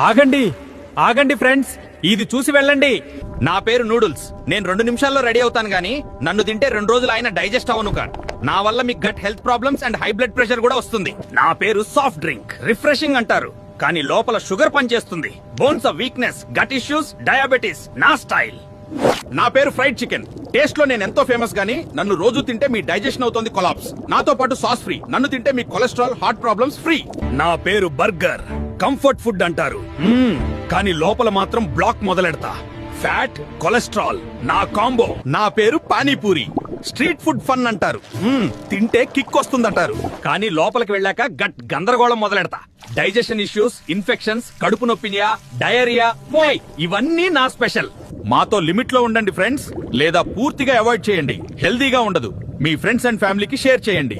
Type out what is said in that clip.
ఆగండి ఆగండి ఫ్రెండ్స్, ఇది చూసి వెళ్ళండి. నా పేరు నూడిల్స్. నేను 2 నిమిషాల్లో రెడీ అవుతాను గానీ నన్ను తింటే 2 రోజులు అయినా డైజెస్ట్ అవ్వను కాదు. నా వల్ల మీకు gut health problems and high blood pressure కూడా వస్తుంది. నా పేరు సాఫ్ట్ డ్రింక్. రిఫ్రెషింగ్ అంటారు కానీ లోపల షుగర్ పనిచేస్తుంది. Bones of weakness, gut issues, diabetes నా స్టైల్. నా పేరు ఫ్రైడ్ చికెన్. టేస్ట్ లో నేను ఎంతో ఫేమస్ గానీ నన్ను రోజు తింటే మీ డైజెషన్ అవుతుంది కొలాప్స్. నాతో పాటు సాస్ ఫ్రీ. నన్ను తింటే మీ కొలెస్ట్రాల్, హార్ట్ ప్రాబ్లమ్స్ ఫ్రీ. నా పేరు బర్గర్. కంఫర్ట్ ఫుడ్ అంటారు కానీ లోపల మాత్రం బ్లాక్ మొదలెడతా. ఫ్యాట్, కొలెస్ట్రాల్ నా కాంబో. నా పేరు పానీపూరి. స్ట్రీట్ ఫుడ్ ఫన్ అంటారు. తింటే కిక్ వస్తుందంటారు కానీ లోపలికి వెళ్ళాక గట్ గందరగోళం మొదలెడతా. డైజెషన్ ఇష్యూస్, ఇన్ఫెక్షన్స్, కడుపు నొప్పినియా, డయేరియా ఇవన్నీ నా స్పెషల్. మాతో లిమిట్ లో ఉండండి ఫ్రెండ్స్, లేదా పూర్తిగా అవాయిడ్ చేయండి. హెల్దీగా ఉండదు. మీ ఫ్రెండ్స్ అండ్ ఫ్యామిలీకి షేర్ చేయండి.